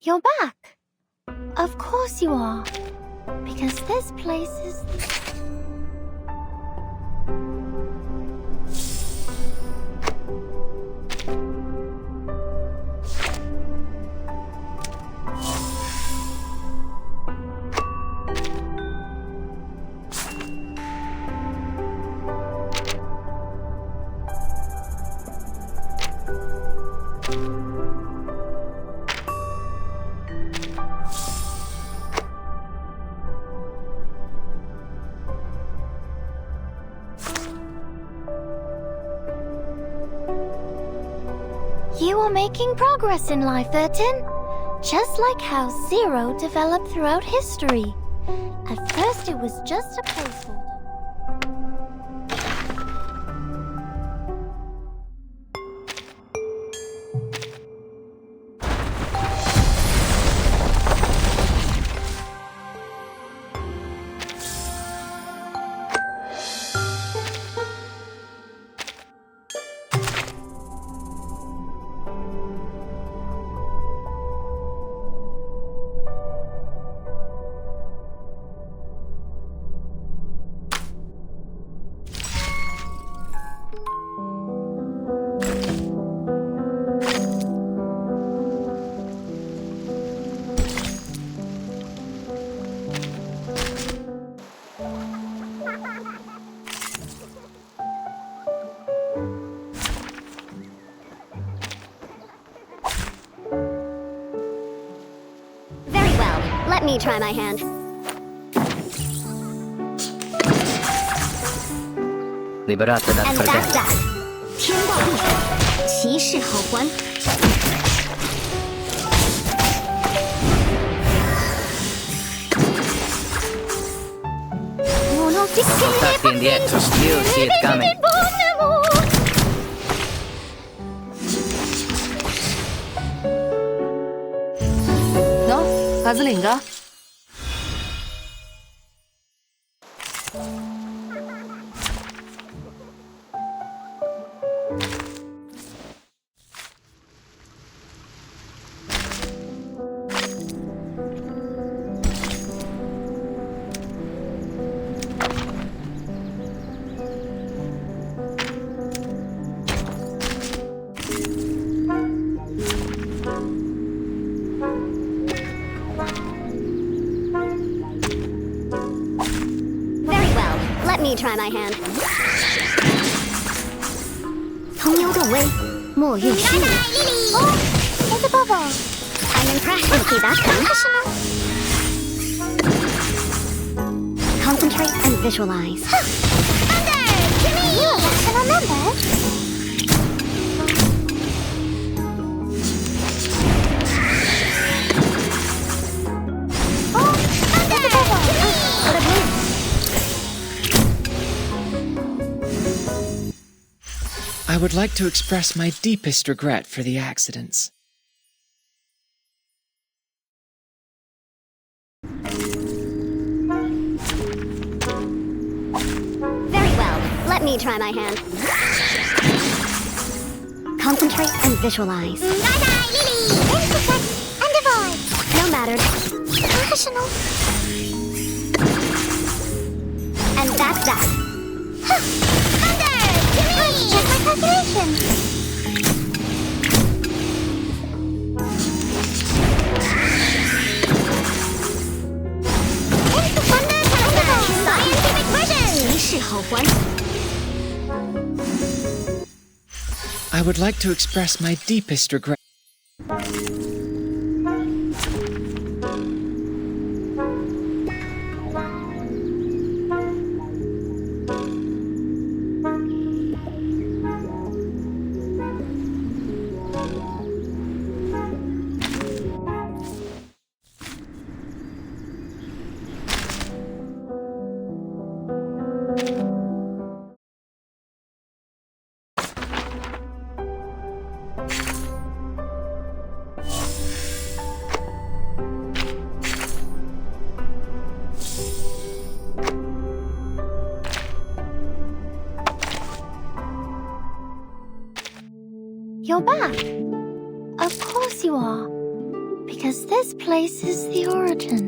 You're back. Of course you are. Because this place is... You are making progress in life, 13. Just like how Zero developed throughout history. At first it was just a placeholder. Let me try my hand. Liberate dal And fratello. that's that. 天道不反，其势好还。Portati indietro, you see it coming. 너, 가슬인가? Let me try my hand. 从牛动威，莫运虚名。Oh, it's a bubble. I'm impressed with you, that's fun. Concentrate and visualize. Thunder! Jimmy! You can remember. Oh, Thunder! Jimmy! What a blue. I would like to express my deepest regret for the accidents. Very well. Let me try my hand. Concentrate and visualize. Bye-bye, Lily! Intersect and divide. No matter. Professional. And that's that. Thunder! Jimmy! Check my calculations. It's the Thunder Telephone Scientific Version! 其势好还。 I would like to express my deepest regret. You're back. Of course you are. Because this place is the origin?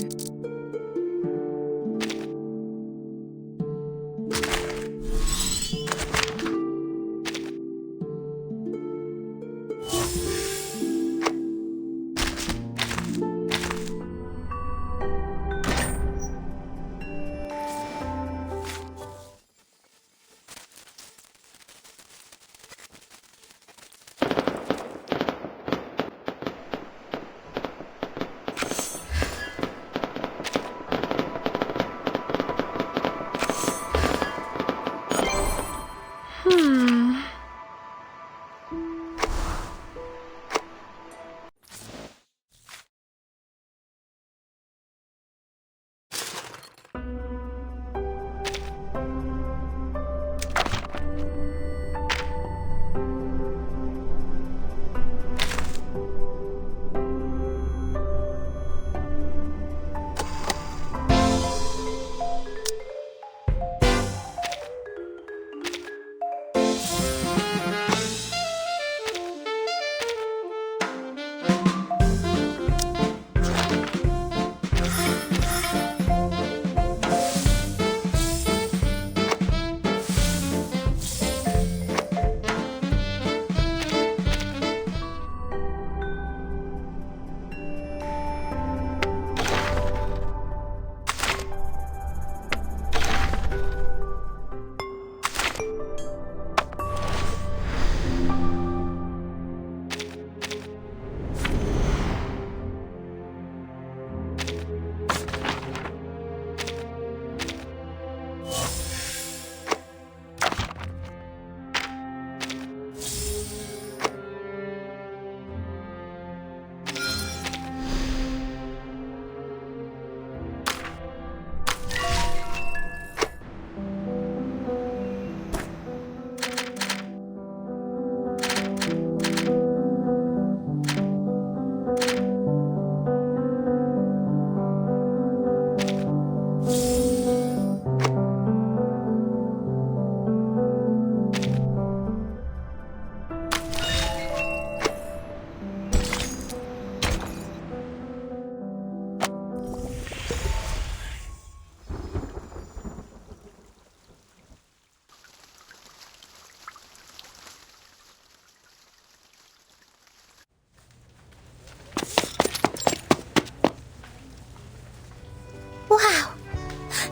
Wow!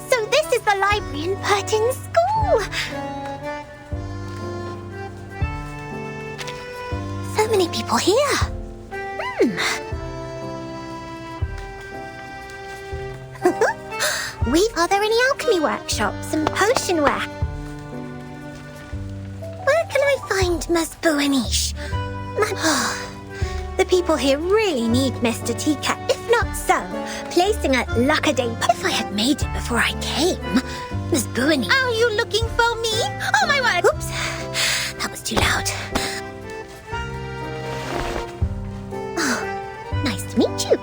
So this is the library in Pertin School! So many people here. Are there any alchemy workshops and potionware? Where can I find Ms. Buanish? The people here really need Mr. Tika. If not so, placing a luck-a-day... If I had made it before I came, Ms. Buanish... Are you looking for me? Oh, my word! Oops, that was too loud. Oh, nice to meet you.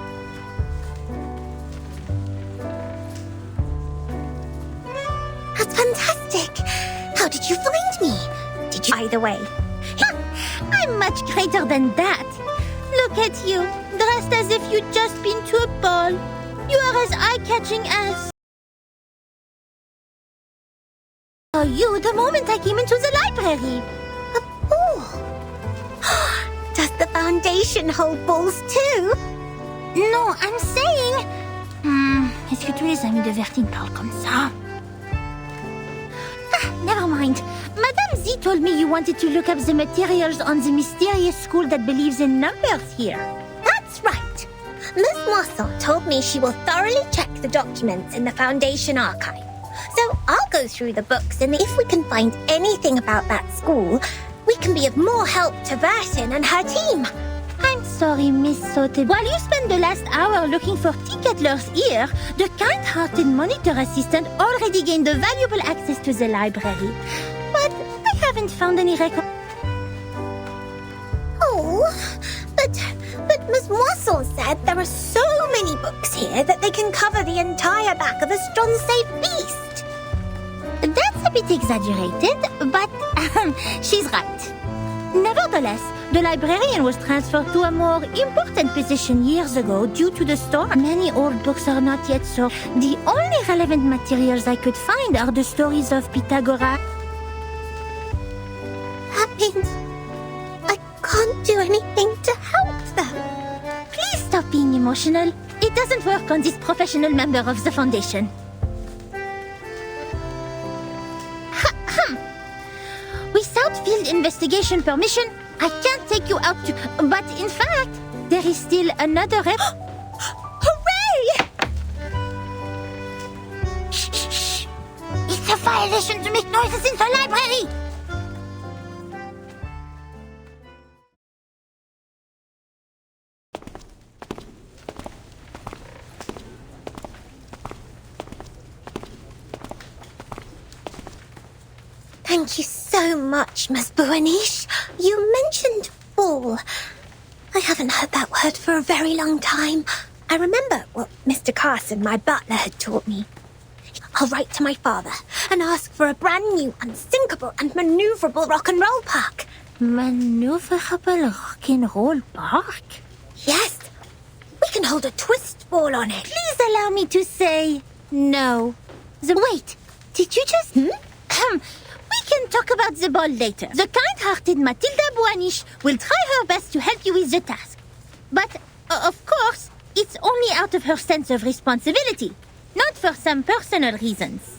That's fantastic. How did you find me? Did you... By the way, I'm much greater than that. Look at you, dressed as if you'd just been to a ball. You are as eye-catching as... Oh, you, the moment I came into the library. A ball? Does the Foundation hold balls too? Non, I'm saying... Est-ce que tous les amis de Vertine parlent comme ça? Never mind. Madame Z told me you wanted to look up the materials on the mysterious school that believes in numbers here. That's right. Miss Mossel told me she will thoroughly check the documents in the Foundation archive. So I'll go through the books, and if we can find anything about that school, we can be of more help to Vertin and her team. I'm sorry, Miss Sote. While you spend the last hour looking for Ticketler's ear, the kind-hearted monitor assistant already gained a valuable access to the library. But I haven't found any record. Oh, but Miss Mossel said there are so many books here that they can cover the entire back of a Stronsafe beast. That's a bit exaggerated, but she's right. Nevertheless, the librarian was transferred to a more important position years ago due to the storm. Many old books are not yet sold. The only relevant materials I could find are the stories of Pythagoras. That means I can't do anything to help them. Please stop being emotional. It doesn't work on this professional member of the Foundation. Without field investigation permission, I can't take you out to... But in fact, there is still another Hooray! Shh, shh, shh. It's a violation to make noises in the library! Thank you so much, Miss Buanish. You mentioned ball. I haven't heard that word for a very long time. I remember what Mr. Carson, my butler, had taught me. I'll write to my father and ask for a brand new, unsinkable and maneuverable rock and roll park. Maneuverable rock and roll park? Yes, we can hold a twist ball on it. Please allow me to say no. Wait, did you just... We can talk about the ball later. The kind-hearted Matilda Buanish will try her best to help you with the task. But, of course, it's only out of her sense of responsibility, not for some personal reasons.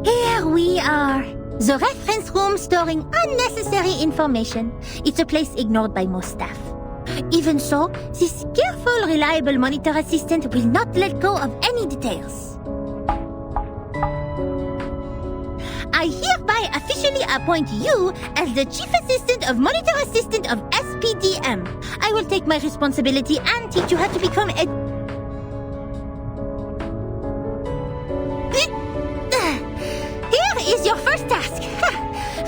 Here we are. The reference room storing unnecessary information. It's a place ignored by most staff. Even so, this careful, reliable monitor assistant will not let go of any details. I hereby officially appoint you as the Chief Assistant of Monitor Assistant of SPDM. I will take my responsibility and teach you how to become a... Here is your first task.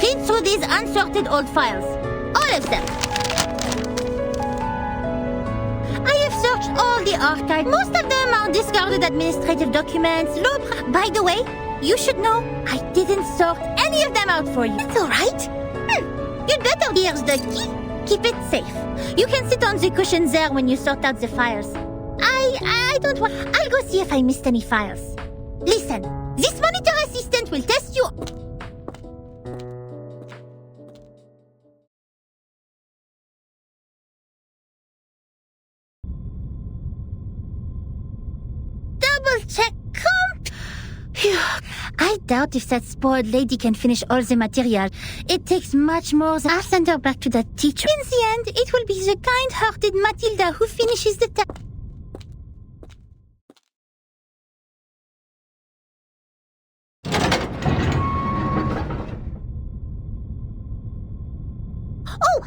Read through these unsorted old files. All of them. I have searched all the archives. Most of them are discarded administrative documents. By the way, you should know I didn't sort any of them out for you. It's all right. You'd better. Here's the key. Keep it safe. You can sit on the cushion there when you sort out the files. I don't want... I'll go see if I missed any files. Listen, this monitor assistant will test you... Double-check I doubt if that spoiled lady can finish all the material. It takes much more than... I'll send her back to that teacher. In the end, it will be the kind-hearted Matilda who finishes the task. Oh!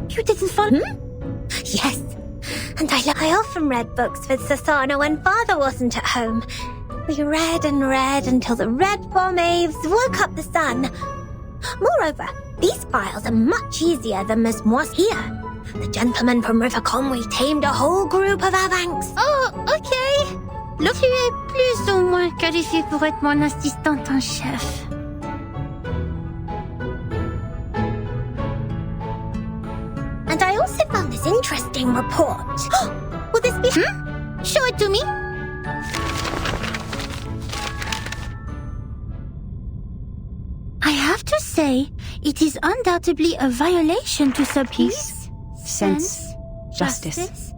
You didn't fall? Yes. And I often read books with Sasana when Father wasn't at home. We read and read until the red waves woke up the sun. Moreover, these files are much easier than Miss Moss here. The gentleman from River Conway tamed a whole group of Avanks. Oh, ok. Look, tu es plus ou moins qualifié pour être mon assistante en chef. And I also found this interesting report. Will this be... Show it to me. I have to say, it is undoubtedly a violation to sub Peace, sense, justice.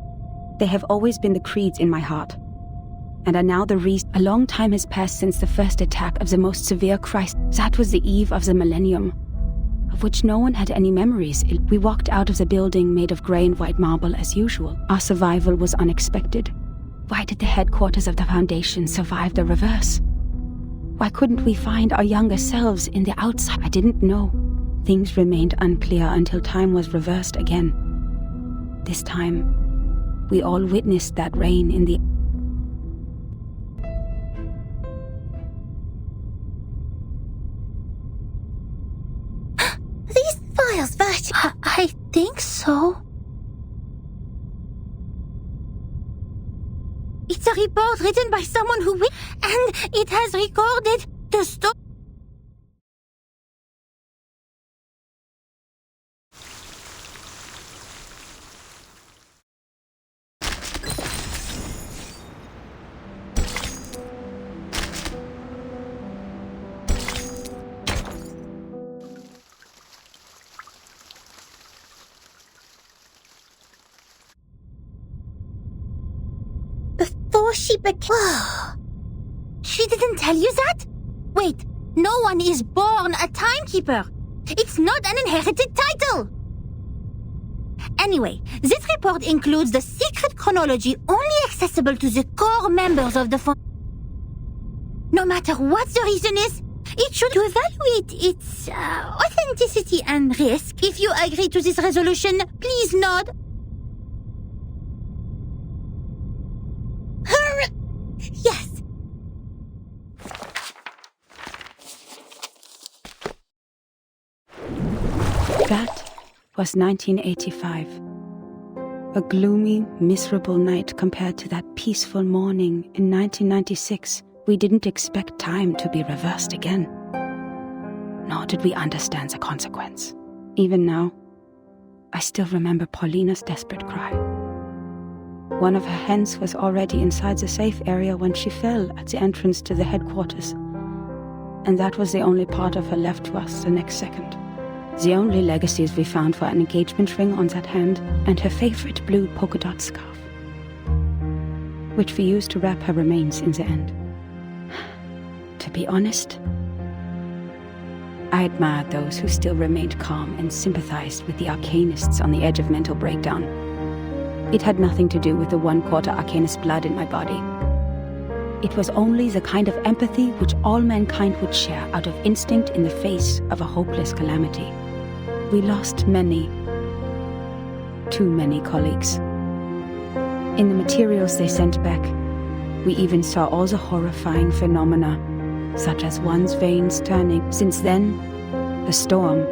They have always been the creeds in my heart, and are now the reason. A long time has passed since the first attack of the most severe crisis. That was the eve of the millennium, of which no one had any memories. We walked out of the building made of grey and white marble as usual. Our survival was unexpected. Why did the headquarters of the Foundation survive the reverse? Why couldn't we find our younger selves in the outside? I didn't know. Things remained unclear until time was reversed again. This time, we all witnessed that rain in the... So? It's a report written by someone who and it has recorded the story. Before she became... She didn't tell you that? Wait, no one is born a timekeeper. It's not an inherited title. Anyway, this report includes the secret chronology only accessible to the core members of the No matter what the reason is, it should evaluate its authenticity and risk. If you agree to this resolution, please nod. Yes. That was 1985. A gloomy, miserable night compared to that peaceful morning in 1996. We didn't expect time to be reversed again. Nor did we understand the consequence. Even now, I still remember Paulina's desperate cry. One of her hens was already inside the safe area when she fell at the entrance to the headquarters. And that was the only part of her left to us the next second. The only legacies we found were an engagement ring on that hand and her favorite blue polka dot scarf, which we used to wrap her remains in the end. To be honest, I admired those who still remained calm and sympathized with the arcanists on the edge of mental breakdown. It had nothing to do with the 1/4 arcanist blood in my body. It was only the kind of empathy which all mankind would share out of instinct in the face of a hopeless calamity. We lost many, too many colleagues. In the materials they sent back, we even saw all the horrifying phenomena, such as one's veins turning. Since then, the storm.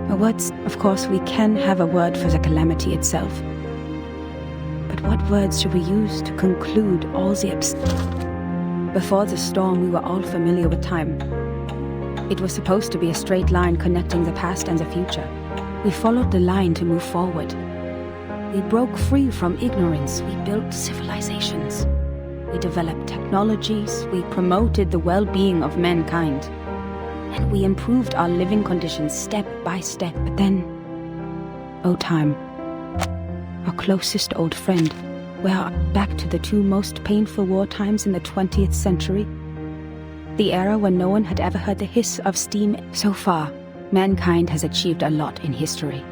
Of course, we can have a word for the calamity itself. But what words should we use to conclude all the Before the storm, we were all familiar with time. It was supposed to be a straight line connecting the past and the future. We followed the line to move forward. We broke free from ignorance. We built civilizations. We developed technologies. We promoted the well-being of mankind. And we improved our living conditions step by step. But then, time, our closest old friend, we're back to the 2 most painful war times in the 20th century. The era when no one had ever heard the hiss of steam. So far, mankind has achieved a lot in history.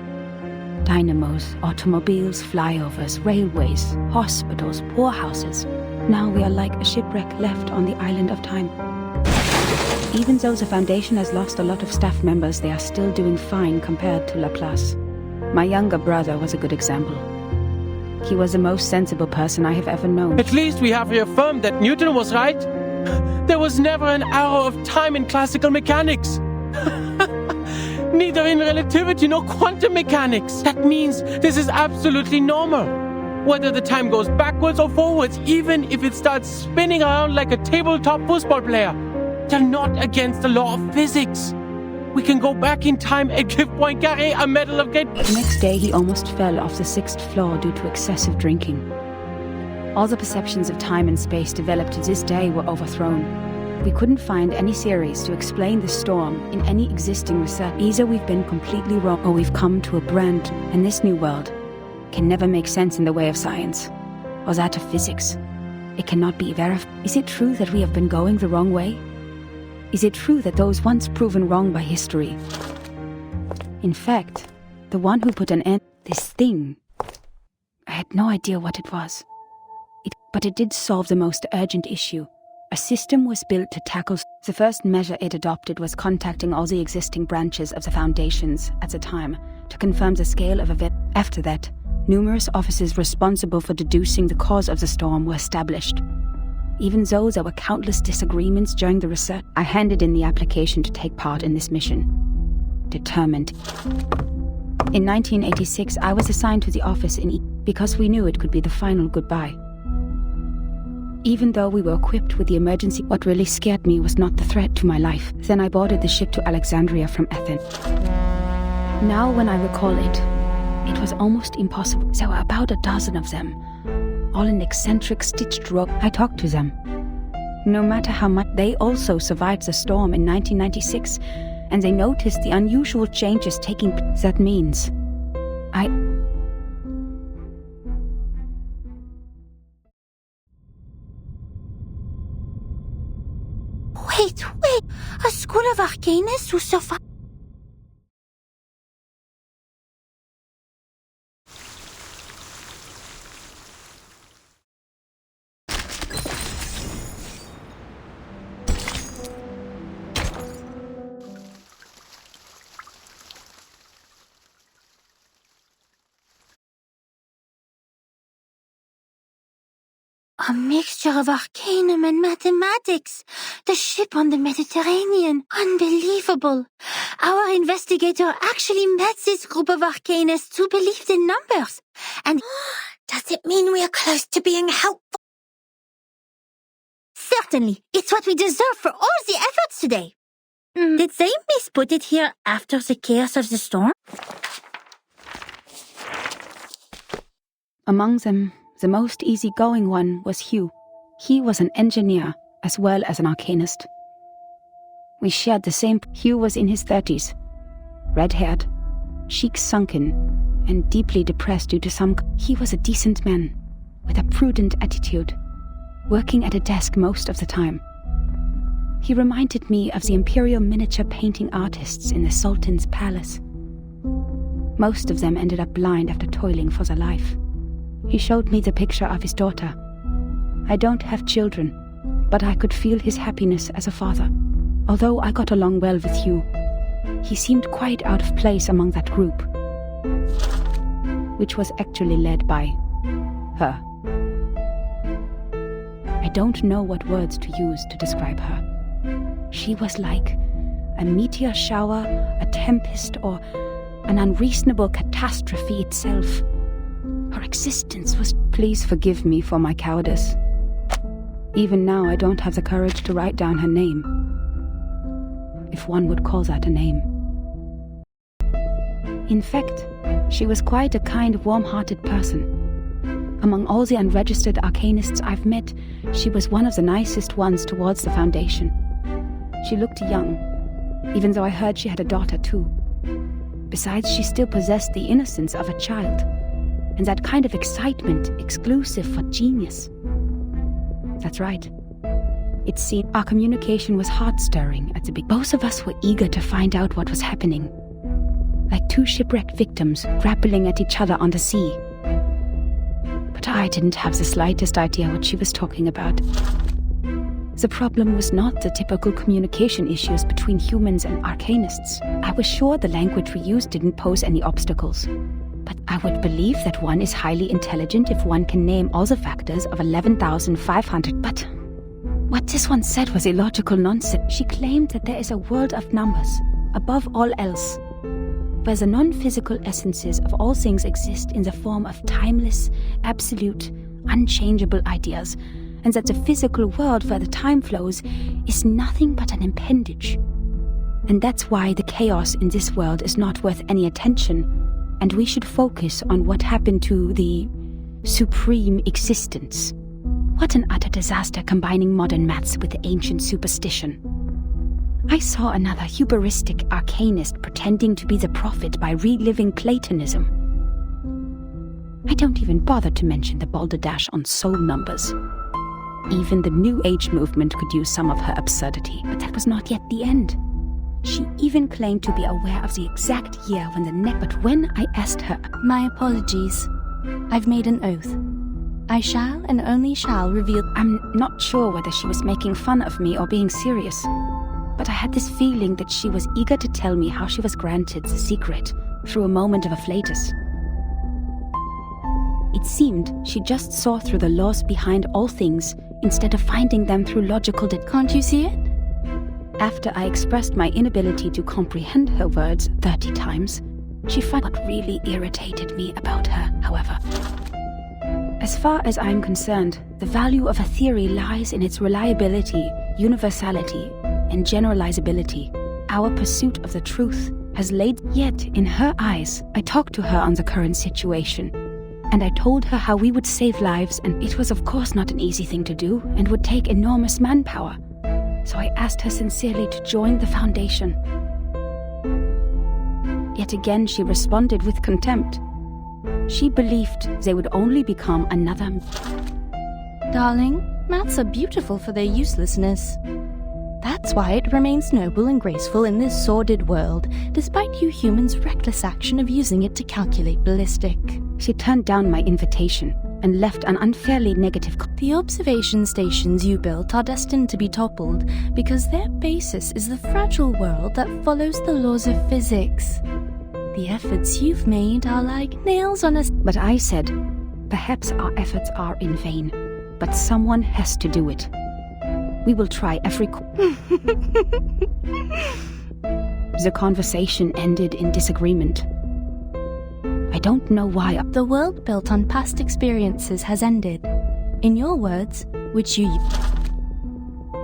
Dynamos, automobiles, flyovers, railways, hospitals, poorhouses. Now we are like a shipwreck left on the island of time. Even though the Foundation has lost a lot of staff members, they are still doing fine compared to Laplace. My younger brother was a good example. He was the most sensible person I have ever known. At least we have reaffirmed that Newton was right. There was never an arrow of time in classical mechanics. Neither in relativity nor quantum mechanics. That means this is absolutely normal. Whether the time goes backwards or forwards, even if it starts spinning around like a tabletop football player. They're not against the law of physics. We can go back in time and give Poincaré a medal of great... The next day, he almost fell off the 6th floor due to excessive drinking. All the perceptions of time and space developed to this day were overthrown. We couldn't find any theories to explain the storm in any existing research. Either we've been completely wrong or we've come to a brand, and this new world can never make sense in the way of science, or that of physics. It cannot be verified. Is it true that we have been going the wrong way? Is it true that those once proven wrong by history? In fact, the one who put an end to this thing, I had no idea what it was. But it did solve the most urgent issue. A system was built to tackle. The first measure it adopted was contacting all the existing branches of the Foundations at the time to confirm the scale of event. After that, numerous offices responsible for deducing the cause of the storm were established. Even though there were countless disagreements during the research, I handed in the application to take part in this mission. Determined. In 1986, I was assigned to the office in because we knew it could be the final goodbye. Even though we were equipped with the emergency, what really scared me was not the threat to my life. Then I boarded the ship to Alexandria from Athens. Now when I recall it, it was almost impossible. There were about a dozen of them, all in eccentric stitched rope. I talked to them. No matter how much, they also survived the storm in 1996, and they noticed the unusual changes taking place. That means Wait! A school of arcanists who survived? A mixture of arcanum and mathematics. The ship on the Mediterranean. Unbelievable. Our investigator actually met this group of arcanists who believed in numbers. And Does it mean we are close to being helpful? certainly, it's what we deserve for all the efforts today. Did they misput it here after the chaos of the storm? among them, the most easygoing one was Hugh. He was an engineer as well as an arcanist. We shared the same. Hugh was in his 30s, red-haired, cheeks sunken, and deeply depressed due to some. He was a decent man, with a prudent attitude, working at a desk most of the time. He reminded me of the imperial miniature painting artists in the Sultan's palace. Most of them ended up blind after toiling for their life. He showed me the picture of his daughter. I don't have children, but I could feel his happiness as a father. Although I got along well with Hugh, he seemed quite out of place among that group, which was actually led by her. I don't know what words to use to describe her. She was like a meteor shower, a tempest, or an unreasonable catastrophe itself. Her existence was... Please forgive me for my cowardice. Even now, I don't have the courage to write down her name, if one would call that a name. In fact, she was quite a kind, warm-hearted person. Among all the unregistered arcanists I've met, she was one of the nicest ones towards the Foundation. She looked young, even though I heard she had a daughter too. Besides, she still possessed the innocence of a child, and that kind of excitement exclusive for genius. That's right. It seemed our communication was heart-stirring at the beginning. Both of us were eager to find out what was happening, like two shipwrecked victims grappling at each other on the sea. But I didn't have the slightest idea what she was talking about. The problem was not the typical communication issues between humans and arcanists. I was sure the language we used didn't pose any obstacles. But I would believe that one is highly intelligent if one can name all the factors of 11,500. But what this one said was illogical nonsense. She claimed that there is a world of numbers, above all else, where the non-physical essences of all things exist in the form of timeless, absolute, unchangeable ideas, and that the physical world where the time flows is nothing but an appendage. And that's why the chaos in this world is not worth any attention, and we should focus on what happened to the supreme existence. What an utter disaster combining modern maths with ancient superstition. I saw another hubristic arcanist pretending to be the prophet by reliving Platonism. I don't even bother to mention the balderdash on soul numbers. Even the New Age movement could use some of her absurdity, but that was not yet the end. She even claimed to be aware of the exact year when the But when I asked her... My apologies. I've made an oath. I shall and only shall reveal... I'm not sure whether she was making fun of me or being serious, but I had this feeling that she was eager to tell me how she was granted the secret through a moment of afflatus. It seemed she just saw through the laws behind all things instead of finding them through logical... Can't you see it? After I expressed my inability to comprehend her words 30 times, She found what really irritated me about her, however. As far as I'm concerned, the value of a theory lies in its reliability, universality, and generalizability. Our pursuit of the truth has laid, yet in her eyes, I talked to her on the current situation. And I told her how we would save lives, and it was of course not an easy thing to do, and would take enormous manpower. So I asked her sincerely to join the Foundation. Yet again she responded with contempt. She believed they would only become another... Darling, maths are beautiful for their uselessness. That's why it remains noble and graceful in this sordid world, despite you humans' reckless action of using it to calculate ballistic. She turned down my invitation and left an unfairly negative... The observation stations you built are destined to be toppled because their basis is the fragile world that follows the laws of physics. The efforts you've made are like nails on a... But I said, perhaps our efforts are in vain, but someone has to do it. We will try every... The conversation ended in disagreement. I don't know why. The world built on past experiences has ended. In your words, which you...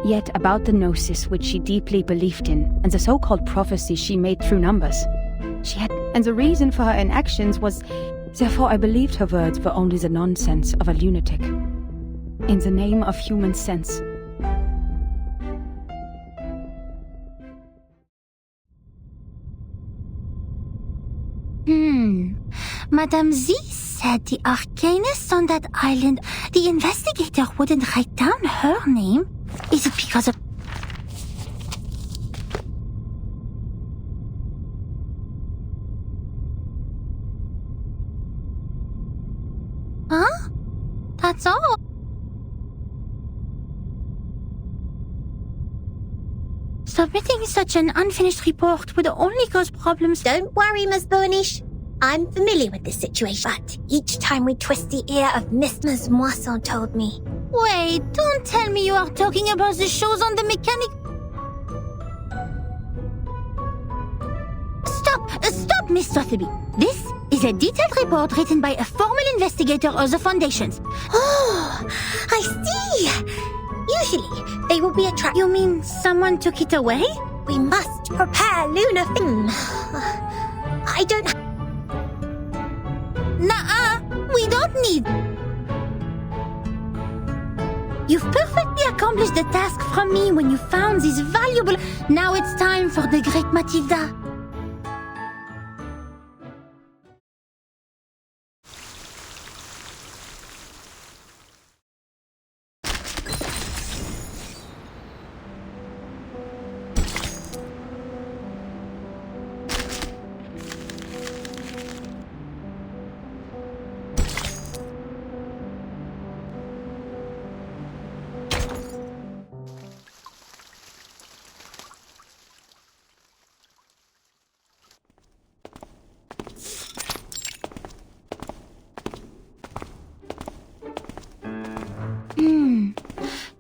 Yet about the gnosis which she deeply believed in, and the so-called prophecy she made through numbers. She had... And the reason for her inactions was... Therefore I believed her words were only the nonsense of a lunatic. In the name of human sense. Madame Z said the arcanist on that island, the investigator wouldn't write down her name. Is it because of... Huh? That's all. Submitting such an unfinished report would only cause problems. Don't worry, Miss Burnish. I'm familiar with this situation, but each time we twist the ear of Miss Moisson told me. Wait, don't tell me you are talking about the shows on the mechanic... Stop, Miss Sotheby. This is a detailed report written by a formal investigator of the Foundations. Oh, I see. Usually, they will be a trap. You mean someone took it away? We must prepare Luna. I don't... Nuh-uh, we don't need... You've perfectly accomplished the task from me when you found this valuable... Now it's time for the great Matilda.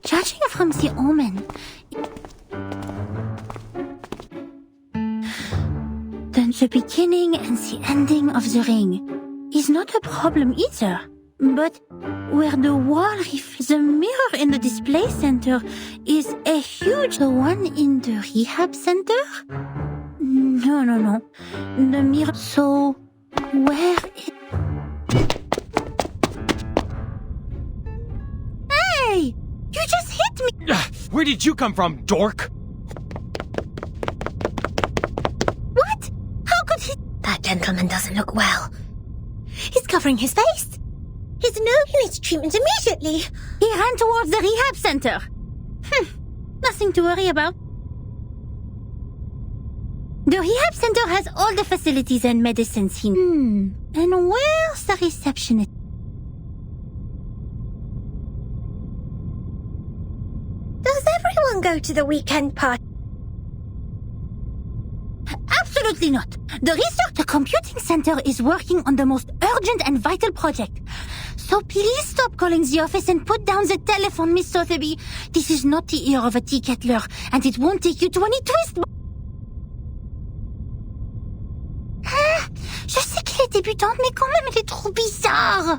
Judging from the omen, then the beginning and the ending of the ring is not a problem either. But where the wall reflects the mirror in the display center is a huge... The one in the rehab center? No. The mirror... So, where is... Hey! You just hit me! Where did you come from, dork? What? How could he... That gentleman doesn't look well. He's covering his face. His nose needs treatment immediately. He ran towards the rehab center. Nothing to worry about. The rehab center has all the facilities and medicines he... And where's the receptionist? Does everyone go to the weekend party? Absolutely not. The computing center is working on the most urgent and vital project. So please stop calling the office and put down the telephone, Miss Sotheby. This is not the ear of a tea kettler, and it won't take you to any twist. débutante, mais quand même, elle est trop bizarre.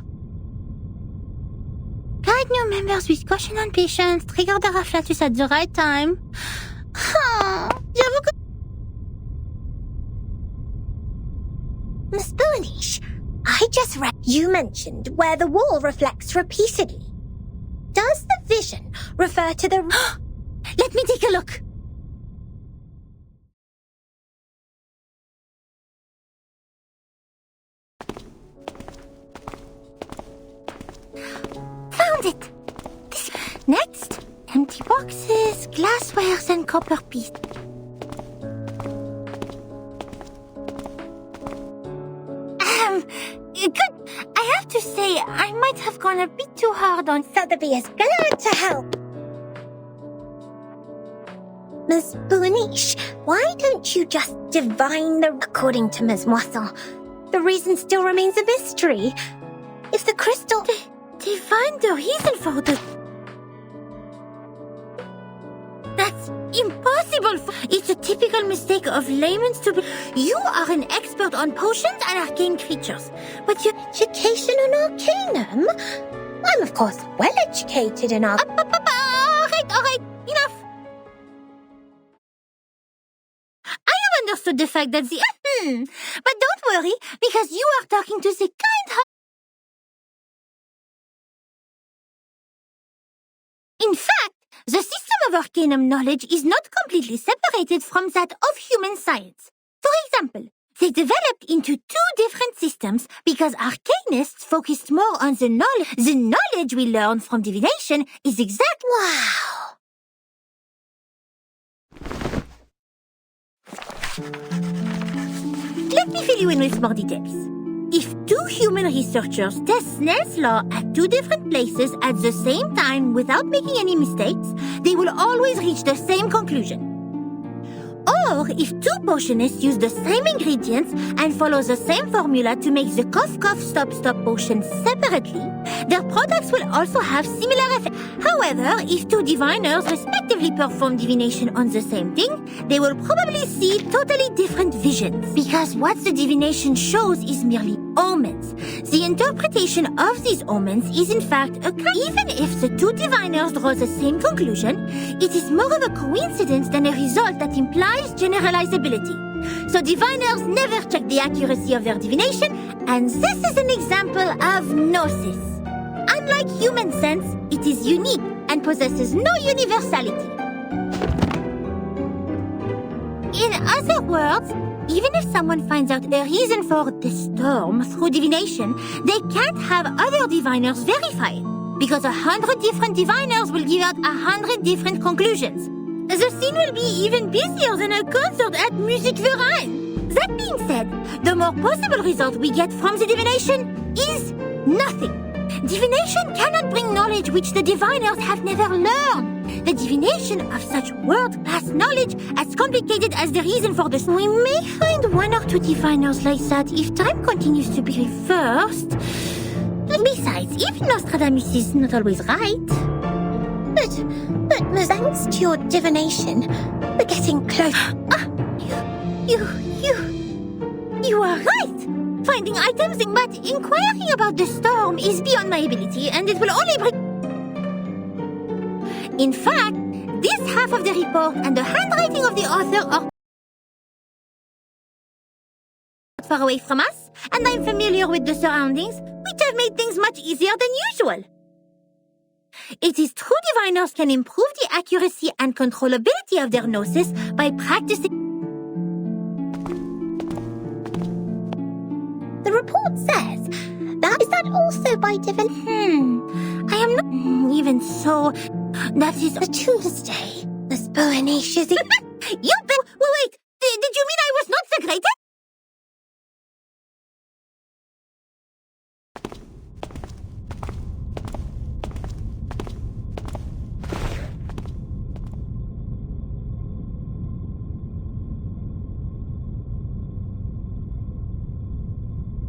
Guide new members with caution and patience. Trigger the Rafflatus at the right time. J'avoue que... Miss Boonish, I just read you mentioned where the wall reflects repeatedly. Does the vision refer to the... Let me take a look. Found it. Next, empty boxes, glasswares, and copper pieces. Good. I have to say, I might have gone a bit too hard on Sotheby is glad to help. Miss Boonish, why don't you just divine the... According to Miss Moisson, the reason still remains a mystery. If the crystal... Divine the reason for the... That's impossible. It's a typical mistake of laymen to be... You are an expert on potions and arcane creatures, but your... Education on Arcanum? I'm of course well educated in All right, enough. I have understood the fact that the... But don't worry, because you are talking to the kind... In fact, the system of Arcanum knowledge is not completely separated from that of human science. For example, they developed into two different systems because Arcanists focused more on the knowledge. The knowledge we learn from divination is exact... Wow. Let me fill you in with more details. If two human researchers test Snell's law at two different places at the same time without making any mistakes, they will always reach the same conclusion. Or if two potionists use the same ingredients and follow the same formula to make the cough cough stop stop potion separately, their products will also have similar effects. However, if two diviners respectively perform divination on the same thing, they will probably see totally different visions. Because what the divination shows is merely omens. The interpretation of these omens is in fact a kind. Even if the two diviners draw the same conclusion, it is more of a coincidence than a result that implies generalizability. So diviners never check the accuracy of their divination, and this is an example of gnosis. Unlike human sense, it is unique and possesses no universality. In other words, even if someone finds out a reason for the storm through divination, they can't have other diviners verify it, because 100 different diviners will give out 100 different conclusions. The scene will be even busier than a concert at Musique Verein. That being said, the more possible result we get from the divination is nothing. Divination cannot bring knowledge which the diviners have never learned. The divination of such world-class knowledge as complicated as the reason for the... We may find one or two diviners like that if time continues to be reversed. Besides, even Nostradamus is not always right. But thanks to your divination, we're getting close. You are right. Finding items, but inquiring about the storm is beyond my ability, and it will only bring... In fact, this half of the report and the handwriting of the author are far away from us, and I'm familiar with the surroundings, which have made things much easier than usual. It is true diviners can improve the accuracy and controllability of their gnosis by practicing... The report says that is that also by I am not... Even so, that is... the Tuesday. Miss Boonish is... You bet... Wait, did you mean I was not the greatest?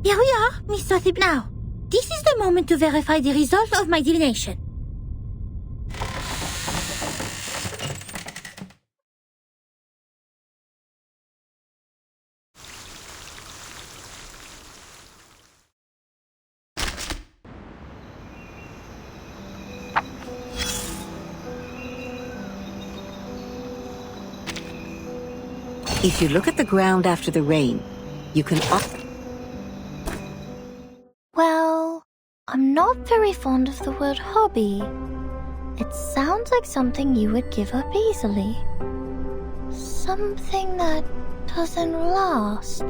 Here we are, Miss Sotheby. Now, this is the moment to verify the result of my divination. If you look at the ground after the rain, you can... Well, I'm not very fond of the word hobby. It sounds like something you would give up easily. Something that doesn't last.